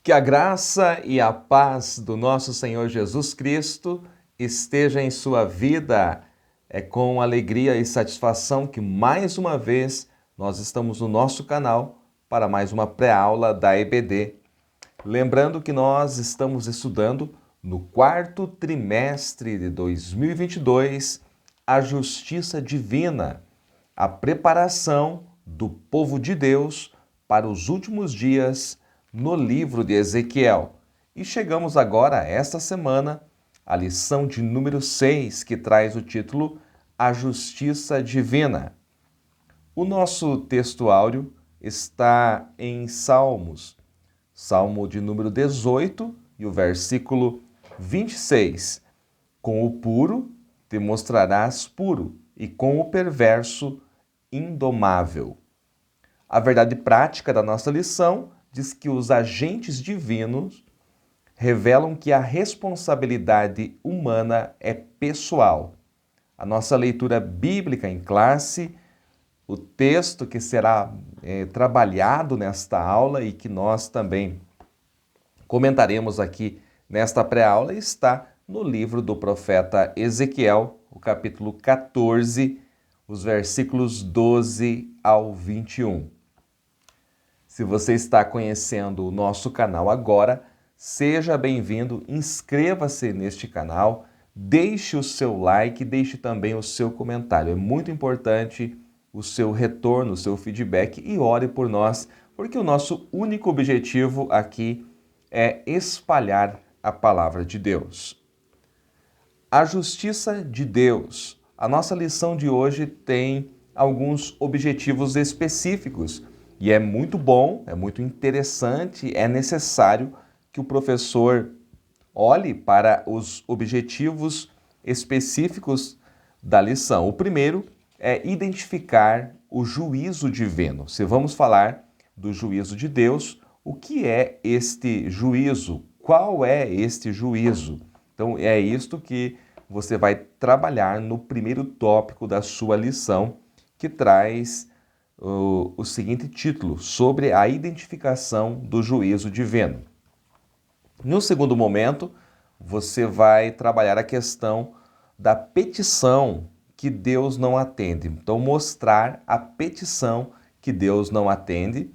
Que a graça e a paz do nosso Senhor Jesus Cristo esteja em sua vida. É com alegria e satisfação que mais uma vez nós estamos no nosso canal para mais uma pré-aula da EBD. Lembrando que nós estamos estudando no quarto trimestre de 2022 a justiça divina, a preparação do povo de Deus para os últimos dias no livro de Ezequiel. E chegamos agora, esta semana, à lição de número 6, que traz o título A Justiça Divina. O nosso texto áureo está em Salmos, Salmo de número 18 e o versículo 26. Com o puro te mostrarás puro, e com o perverso indomável. A verdade prática da nossa lição diz que os agentes divinos revelam que a responsabilidade humana é pessoal. A nossa leitura bíblica em classe, o texto que será trabalhado nesta aula e que nós também comentaremos aqui nesta pré-aula está no livro do profeta Ezequiel, o capítulo 14, os versículos 12 ao 21. Se você está conhecendo o nosso canal agora, seja bem-vindo, inscreva-se neste canal, deixe o seu like, deixe também o seu comentário. É muito importante o seu retorno, o seu feedback e ore por nós, porque o nosso único objetivo aqui é espalhar a palavra de Deus. A justiça de Deus. A nossa lição de hoje tem alguns objetivos específicos e é muito bom, é muito interessante, é necessário que o professor olhe para os objetivos específicos da lição. O primeiro é identificar o juízo divino. Se vamos falar do juízo de Deus, o que é este juízo? Qual é este juízo? Então, é isto que você vai trabalhar no primeiro tópico da sua lição, que traz o seguinte título, sobre a identificação do juízo divino. No segundo momento, você vai trabalhar a questão da petição que Deus não atende. Então, mostrar a petição que Deus não atende.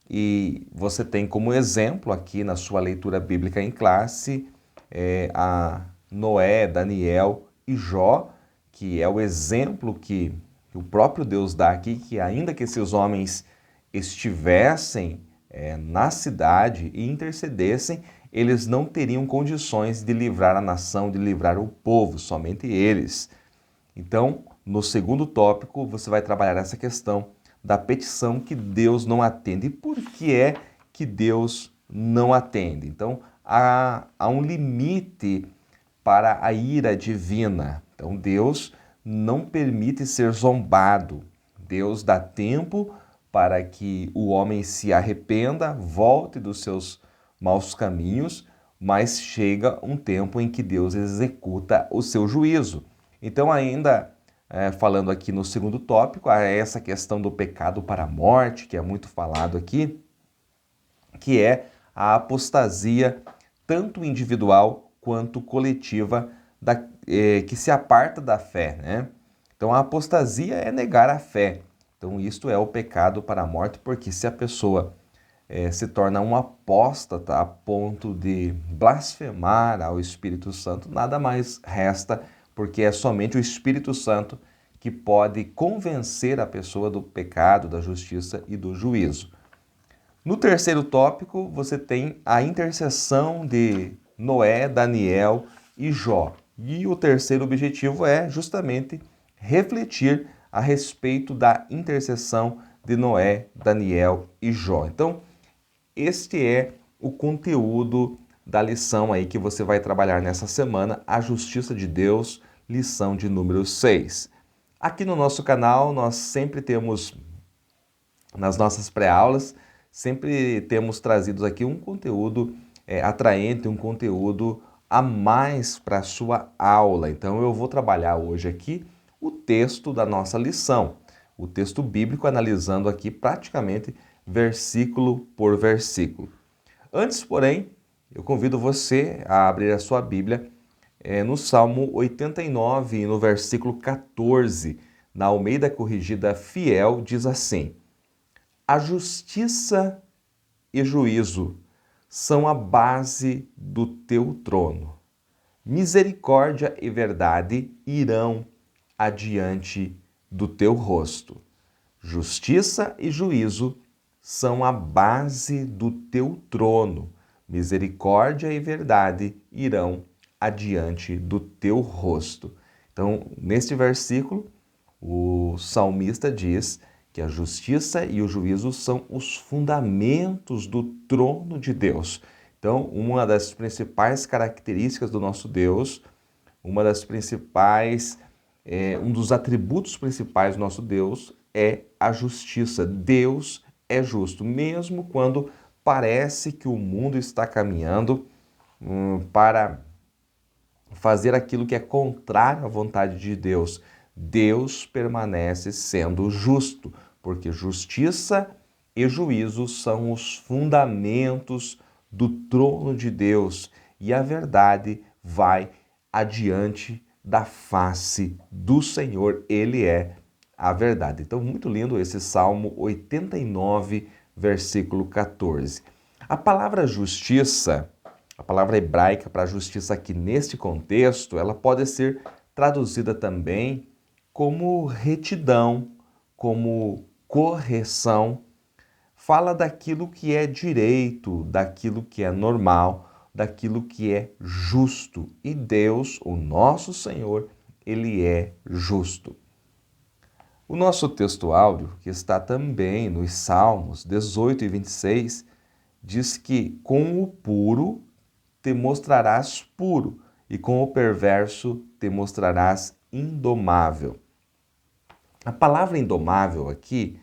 E você tem como exemplo aqui na sua leitura bíblica em classe a Noé, Daniel e Jó, que é o exemplo que o próprio Deus dá aqui, que ainda que esses homens estivessem na cidade e intercedessem, eles não teriam condições de livrar a nação, de livrar o povo, somente eles. Então, no segundo tópico, você vai trabalhar essa questão da petição que Deus não atende. E por que é que Deus não atende? Então, há um limite para a ira divina. Então, Deus não permite ser zombado. Deus dá tempo para que o homem se arrependa, volte dos seus maus caminhos, mas chega um tempo em que Deus executa o seu juízo. Então, ainda falando aqui no segundo tópico, há essa questão do pecado para a morte, que é muito falado aqui, que é a apostasia tanto individual quanto coletiva que se aparta da fé, né? Então, a apostasia é negar a fé. Então, isto é o pecado para a morte, porque se a pessoa se torna um apóstata a ponto de blasfemar ao Espírito Santo, nada mais resta, porque é somente o Espírito Santo que pode convencer a pessoa do pecado, da justiça e do juízo. No terceiro tópico, você tem a intercessão de Noé, Daniel e Jó. E o terceiro objetivo é justamente refletir a respeito da intercessão de Noé, Daniel e Jó. Então, este é o conteúdo da lição aí que você vai trabalhar nessa semana, a justiça de Deus, lição de número 6. Aqui no nosso canal, nós sempre temos, nas nossas pré-aulas, sempre temos trazido aqui um conteúdo atraente, um conteúdo a mais para a sua aula. Então, eu vou trabalhar hoje aqui o texto da nossa lição, o texto bíblico, analisando aqui praticamente versículo por versículo. Antes, porém, eu convido você a abrir a sua Bíblia no Salmo 89 e no versículo 14, na Almeida Corrigida Fiel, diz assim: A justiça e juízo são a base do teu trono. Misericórdia e verdade irão adiante do teu rosto. Justiça e juízo são a base do teu trono. Misericórdia e verdade irão adiante do teu rosto. Então, neste versículo, o salmista diz que a justiça e o juízo são os fundamentos do trono de Deus. Então, uma das principais características do nosso Deus, um dos atributos principais do nosso Deus é a justiça. Deus é justo, mesmo quando parece que o mundo está caminhando para fazer aquilo que é contrário à vontade de Deus. Deus permanece sendo justo, porque justiça e juízo são os fundamentos do trono de Deus e a verdade vai adiante da face do Senhor. Ele é a verdade. Então, muito lindo esse Salmo 89, versículo 14. A palavra justiça, a palavra hebraica para justiça aqui neste contexto, ela pode ser traduzida também como retidão, como correção. Fala daquilo que é direito, daquilo que é normal, daquilo que é justo. E Deus, o nosso Senhor, Ele é justo. O nosso texto áudio, que está também nos Salmos 18 e 26, diz que com o puro te mostrarás puro, e com o perverso te mostrarás indomável. A palavra indomável aqui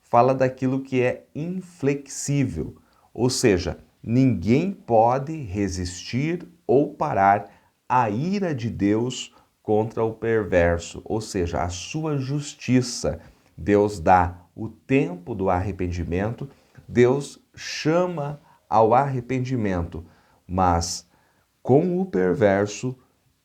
fala daquilo que é inflexível, ou seja, ninguém pode resistir ou parar a ira de Deus contra o perverso, ou seja, a sua justiça. Deus dá o tempo do arrependimento, Deus chama ao arrependimento, mas com o perverso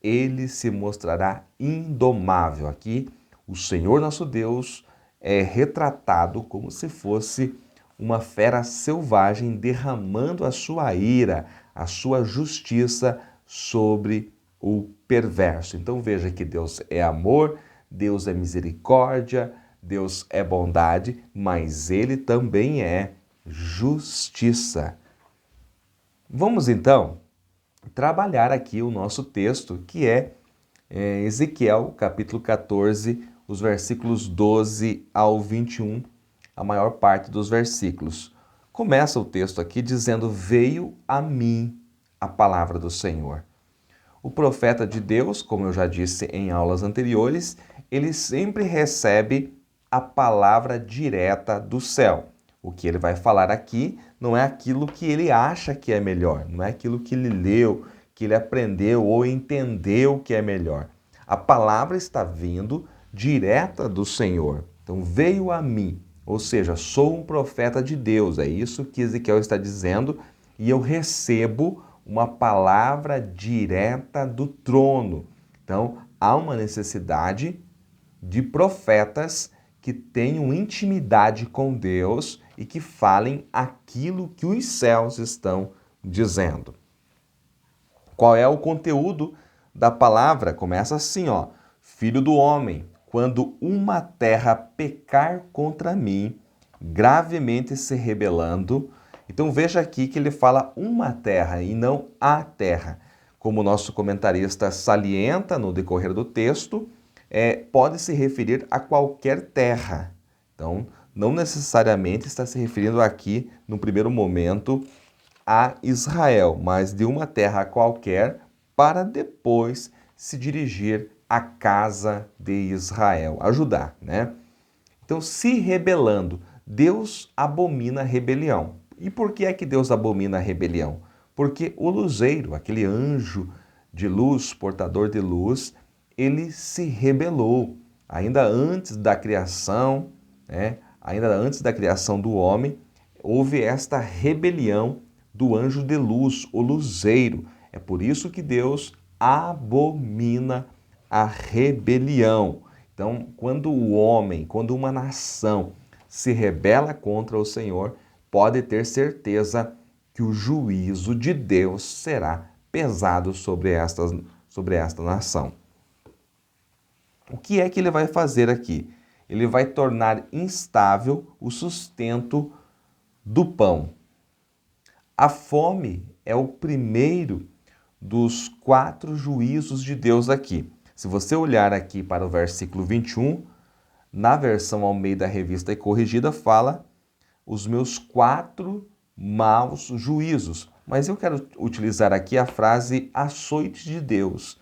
ele se mostrará indomável. Aqui, o Senhor nosso Deus é retratado como se fosse uma fera selvagem derramando a sua ira, a sua justiça sobre o perverso. Então veja que Deus é amor, Deus é misericórdia, Deus é bondade, mas Ele também é justiça. Vamos então trabalhar aqui o nosso texto, que é Ezequiel, capítulo 14, os versículos 12 ao 21, a maior parte dos versículos. Começa o texto aqui dizendo: Veio a mim a palavra do Senhor. O profeta de Deus, como eu já disse em aulas anteriores, ele sempre recebe a palavra direta do céu. O que ele vai falar aqui não é aquilo que ele acha que é melhor, não é aquilo que ele leu, que ele aprendeu ou entendeu que é melhor. A palavra está vindo direta do Senhor. Então, veio a mim, ou seja, sou um profeta de Deus, é isso que Ezequiel está dizendo, e eu recebo uma palavra direta do trono. Então, há uma necessidade de profetas que tenham intimidade com Deus e que falem aquilo que os céus estão dizendo. Qual é o conteúdo da palavra? Começa assim, ó: Filho do homem, quando uma terra pecar contra mim, gravemente se rebelando. Então veja aqui que ele fala uma terra e não a terra. Como o nosso comentarista salienta no decorrer do texto, pode se referir a qualquer terra. Então, não necessariamente está se referindo aqui, no primeiro momento, a Israel, mas de uma terra qualquer, para depois se dirigir à casa de Israel, a Judá, né? Então, se rebelando, Deus abomina a rebelião. E por que é que Deus abomina a rebelião? Porque o luzeiro, aquele anjo de luz, portador de luz, ele se rebelou. Ainda antes da criação, ainda antes da criação do homem, houve esta rebelião do anjo de luz, o luzeiro. É por isso que Deus abomina a rebelião. Então, quando o homem, quando uma nação se rebela contra o Senhor, pode ter certeza que o juízo de Deus será pesado sobre esta nação. O que é que ele vai fazer aqui? Ele vai tornar instável o sustento do pão. A fome é o primeiro dos 4 juízos de Deus aqui. Se você olhar aqui para o versículo 21, na versão Almeida Revista e Corrigida fala os meus 4 maus juízos. Mas eu quero utilizar aqui a frase açoites de Deus.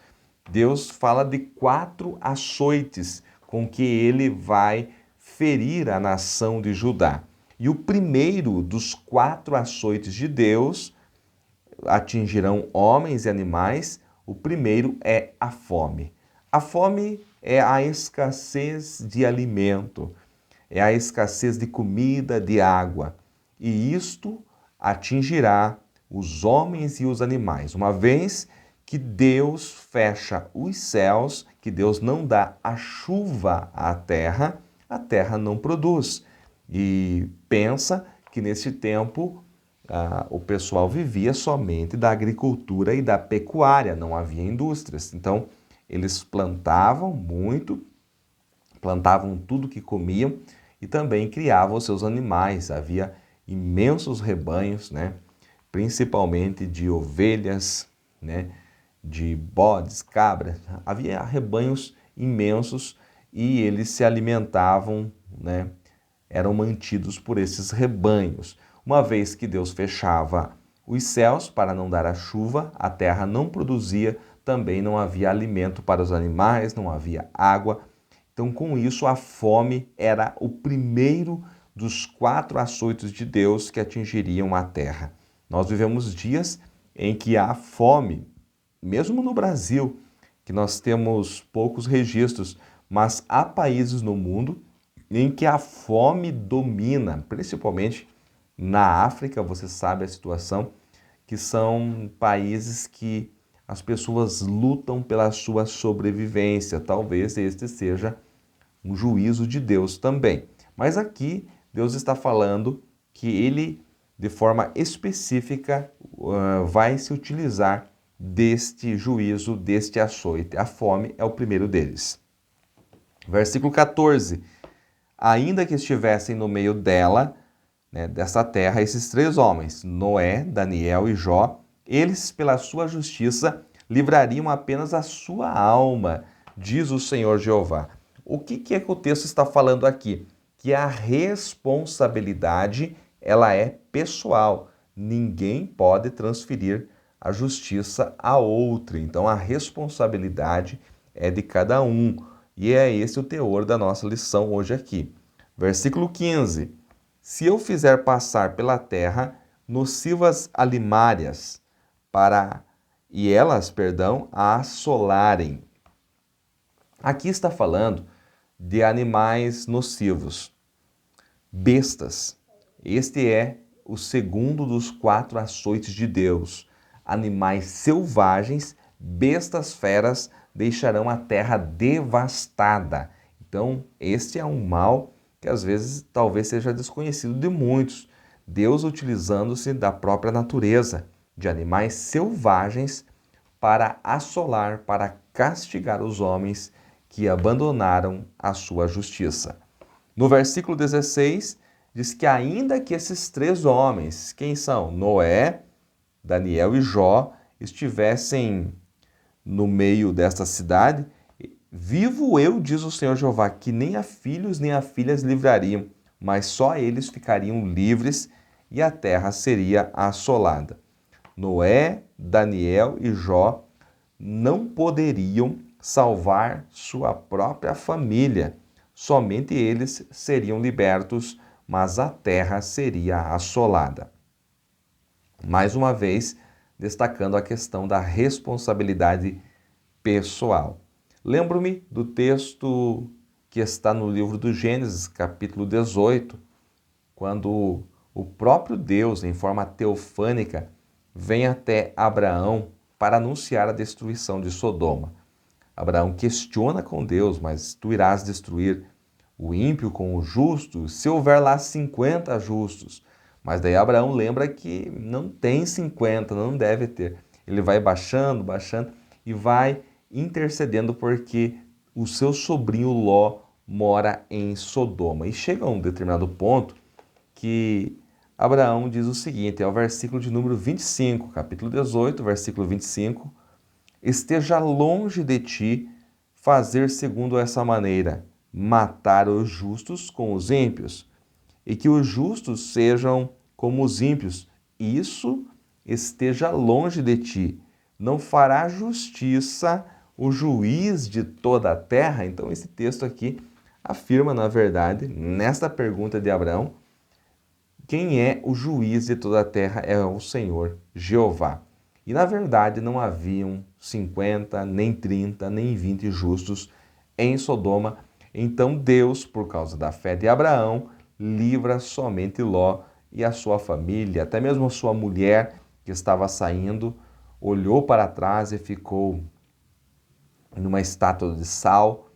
Deus fala de 4 açoites com que ele vai ferir a nação de Judá. E o primeiro dos 4 açoites de Deus atingirão homens e animais. O primeiro é a fome. A fome é a escassez de alimento, é a escassez de comida, de água. E isto atingirá os homens e os animais, uma vez que Deus fecha os céus, que Deus não dá a chuva à terra, a terra não produz. E pensa que nesse tempo o pessoal vivia somente da agricultura e da pecuária, não havia indústrias. Então, eles plantavam muito, plantavam tudo que comiam e também criavam os seus animais. Havia imensos rebanhos, né? Principalmente de ovelhas, né? De bodes, cabras. Havia rebanhos imensos e eles se alimentavam, né? Eram mantidos por esses rebanhos. Uma vez que Deus fechava os céus para não dar a chuva, a terra não produzia, também não havia alimento para os animais, não havia água. Então, com isso, a fome era o primeiro dos 4 açoites de Deus que atingiriam a terra. Nós vivemos dias em que há fome, mesmo no Brasil, que nós temos poucos registros, mas há países no mundo em que a fome domina, principalmente na África, você sabe a situação, que são países que as pessoas lutam pela sua sobrevivência. Talvez este seja um juízo de Deus também. Mas aqui Deus está falando que ele, de forma específica, vai se utilizar deste juízo, deste açoite. A fome é o primeiro deles. Versículo 14. Ainda que estivessem no meio dela, né, dessa terra, esses 3 homens, Noé, Daniel e Jó, eles, pela sua justiça, livrariam apenas a sua alma, diz o Senhor Jeová. O que é que o texto está falando aqui? Que a responsabilidade, ela é pessoal. Ninguém pode transferir a justiça a outro. Então, a responsabilidade é de cada um. E é esse o teor da nossa lição hoje aqui. Versículo 15. Se eu fizer passar pela terra nocivas alimárias e elas, a assolarem. Aqui está falando de animais nocivos, bestas. Este é o segundo dos 4 açoites de Deus. Animais selvagens, bestas feras, deixarão a terra devastada. Então, este é um mal que às vezes talvez seja desconhecido de muitos. Deus utilizando-se da própria natureza, de animais selvagens, para assolar, para castigar os homens que abandonaram a sua justiça. No versículo 16, diz que ainda que esses 3 homens, quem são? Noé, Daniel e Jó, estivessem no meio desta cidade, vivo eu, diz o Senhor Jeová, que nem a filhos nem a filhas livrariam, mas só eles ficariam livres e a terra seria assolada. Noé, Daniel e Jó não poderiam salvar sua própria família. Somente eles seriam libertos, mas a terra seria assolada. Mais uma vez, destacando a questão da responsabilidade pessoal. Lembro-me do texto que está no livro do Gênesis, capítulo 18, quando o próprio Deus, em forma teofânica, vem até Abraão para anunciar a destruição de Sodoma. Abraão questiona com Deus, mas tu irás destruir o ímpio com o justo, se houver lá 50 justos. Mas daí Abraão lembra que não tem 50, não deve ter. Ele vai baixando, baixando e vai intercedendo porque o seu sobrinho Ló mora em Sodoma. E chega a um determinado ponto que Abraão diz o seguinte, é o versículo de número 25, capítulo 18, versículo 25. Esteja longe de ti fazer segundo essa maneira, matar os justos com os ímpios, e que os justos sejam como os ímpios. Isso esteja longe de ti. Não fará justiça o juiz de toda a terra? Então esse texto aqui afirma, na verdade, nesta pergunta de Abraão, quem é o juiz de toda a terra é o Senhor, Jeová. E na verdade não haviam 50, nem 30, nem 20 justos em Sodoma. Então Deus, por causa da fé de Abraão, livra somente Ló e a sua família, até mesmo a sua mulher que estava saindo, olhou para trás e ficou numa estátua de sal.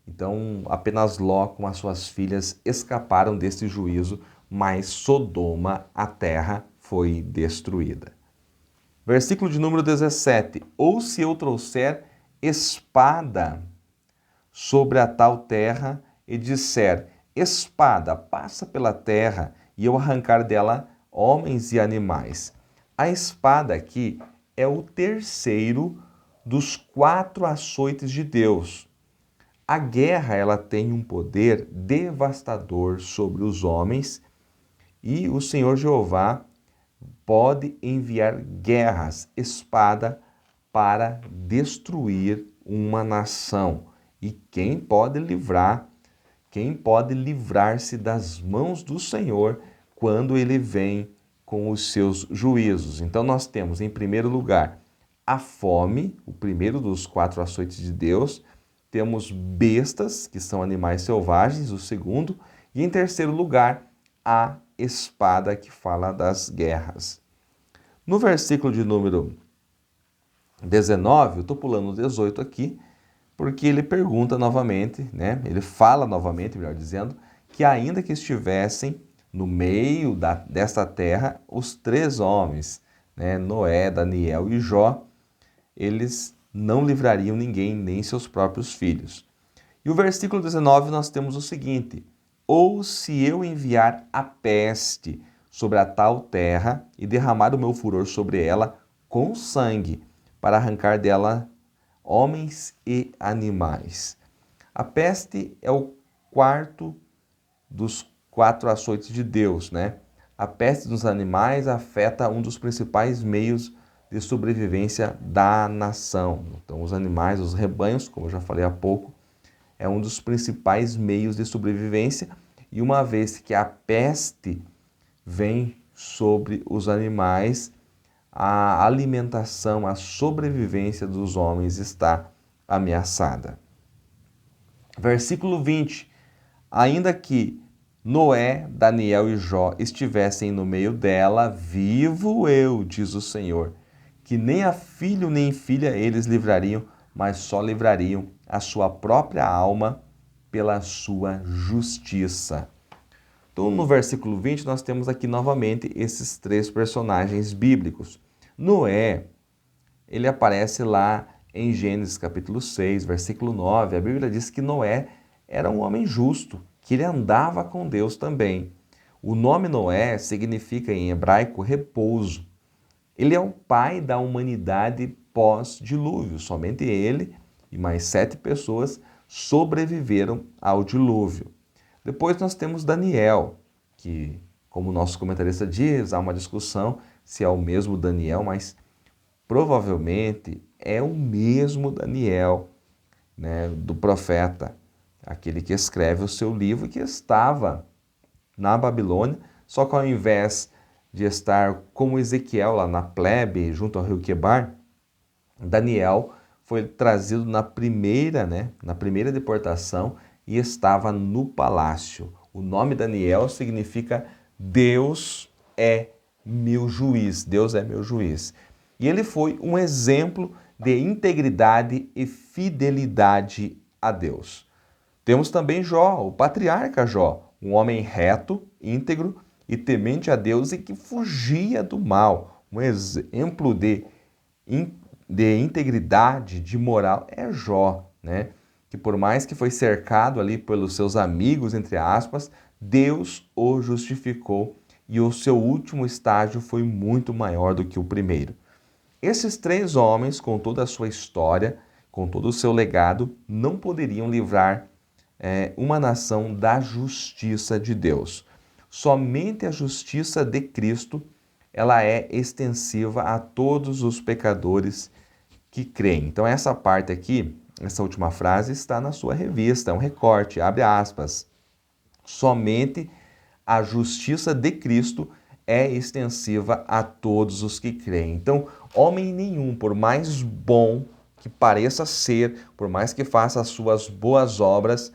Então apenas Ló com as suas filhas escaparam desse juízo, mas Sodoma, a terra, foi destruída. Versículo de número 17. Ou se eu trouxer espada sobre a tal terra e disser, espada, passa pela terra, e eu arrancar dela homens e animais. A espada aqui é o terceiro dos 4 açoites de Deus. A guerra, ela tem um poder devastador sobre os homens e o Senhor Jeová pode enviar guerras, espada, para destruir uma nação. E quem pode livrar-se das mãos do Senhor quando ele vem com os seus juízos? Então nós temos, em primeiro lugar, a fome, o primeiro dos 4 açoites de Deus. Temos bestas, que são animais selvagens, o segundo. E em terceiro lugar, a espada, que fala das guerras. No versículo de número 19, eu estou pulando o 18 aqui, porque ele pergunta novamente, né? Ele fala novamente, melhor dizendo, que ainda que estivessem no meio desta terra os 3 homens, né? Noé, Daniel e Jó, eles não livrariam ninguém, nem seus próprios filhos. E o versículo 19 nós temos o seguinte, ou se eu enviar a peste sobre a tal terra e derramar o meu furor sobre ela com sangue, para arrancar dela homens e animais. A peste é o quarto dos 4 açoites de Deus, né? A peste dos animais afeta um dos principais meios de sobrevivência da nação. Então, os animais, os rebanhos, como eu já falei há pouco, é um dos principais meios de sobrevivência. E uma vez que a peste vem sobre os animais, a alimentação, a sobrevivência dos homens está ameaçada. Versículo 20. Ainda que Noé, Daniel e Jó estivessem no meio dela, vivo eu, diz o Senhor, que nem a filho nem filha eles livrariam, mas só livrariam a sua própria alma pela sua justiça. Então, no versículo 20, nós temos aqui novamente esses 3 personagens bíblicos. Noé, ele aparece lá em Gênesis capítulo 6, versículo 9. A Bíblia diz que Noé era um homem justo, que ele andava com Deus também. O nome Noé significa em hebraico repouso. Ele é o pai da humanidade pós-dilúvio. Somente ele e mais 7 pessoas sobreviveram ao dilúvio. Depois nós temos Daniel, que, como o nosso comentarista diz, há uma discussão se é o mesmo Daniel, mas provavelmente é o mesmo Daniel, né, do profeta, aquele que escreve o seu livro e que estava na Babilônia, só que ao invés de estar como Ezequiel lá na plebe, junto ao rio Quebar, Daniel foi trazido na primeira deportação e estava no palácio. O nome Daniel significa Deus é meu juiz, Deus é meu juiz. E ele foi um exemplo de integridade e fidelidade a Deus. Temos também Jó, o patriarca Jó, um homem reto, íntegro e temente a Deus e que fugia do mal. Um exemplo de integridade, de moral, é Jó, né? Que por mais que foi cercado ali pelos seus amigos, entre aspas, Deus o justificou e o seu último estágio foi muito maior do que o primeiro. Esses três homens, com toda a sua história, com todo o seu legado, não poderiam livrar uma nação da justiça de Deus. Somente a justiça de Cristo, ela é extensiva a todos os pecadores que creem. Então essa parte aqui, essa última frase está na sua revista, é um recorte, abre aspas. Somente a justiça de Cristo é extensiva a todos os que creem. Então, homem nenhum, por mais bom que pareça ser, por mais que faça as suas boas obras,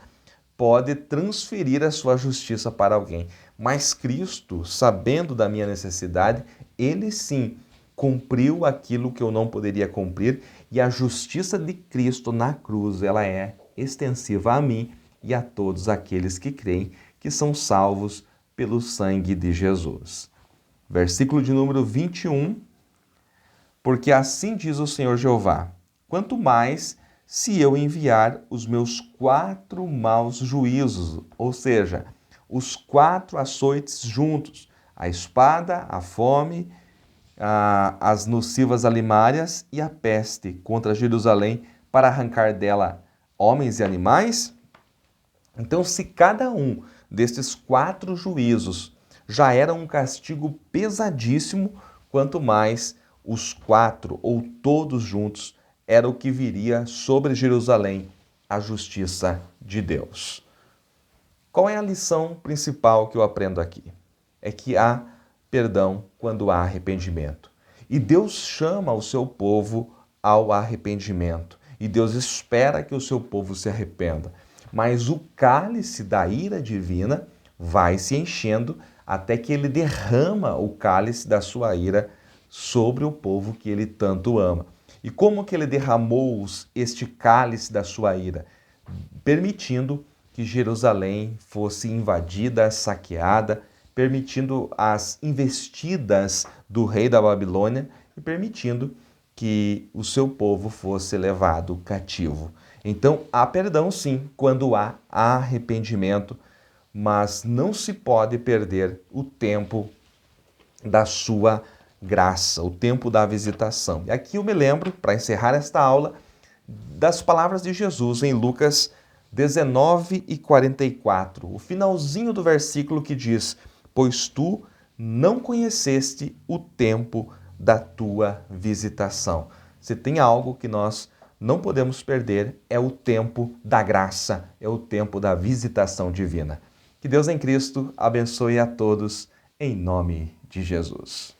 pode transferir a sua justiça para alguém. Mas Cristo, sabendo da minha necessidade, ele sim cumpriu aquilo que eu não poderia cumprir, e a justiça de Cristo na cruz, ela é extensiva a mim e a todos aqueles que creem, que são salvos pelo sangue de Jesus. Versículo de número 21. Porque assim diz o Senhor Jeová: quanto mais se eu enviar os meus 4 maus juízos, ou seja, os 4 açoites juntos, a espada, a fome, as nocivas alimárias e a peste contra Jerusalém, para arrancar dela homens e animais? Então, se cada um destes 4 juízos já era um castigo pesadíssimo, quanto mais os 4 ou todos juntos era o que viria sobre Jerusalém, a justiça de Deus. Qual é a lição principal que eu aprendo aqui? É que há perdão quando há arrependimento. E Deus chama o seu povo ao arrependimento. E Deus espera que o seu povo se arrependa. Mas o cálice da ira divina vai se enchendo até que ele derrama o cálice da sua ira sobre o povo que ele tanto ama. E como que ele derramou este cálice da sua ira? Permitindo que Jerusalém fosse invadida, saqueada, permitindo as investidas do rei da Babilônia e permitindo que o seu povo fosse levado cativo. Então, há perdão sim, quando há arrependimento, mas não se pode perder o tempo da sua graça, o tempo da visitação. E aqui eu me lembro, para encerrar esta aula, das palavras de Jesus em Lucas 19:44, o finalzinho do versículo que diz: pois tu não conheceste o tempo da tua visitação. Se tem algo que nós não podemos perder, é o tempo da graça, é o tempo da visitação divina. Que Deus em Cristo abençoe a todos, em nome de Jesus.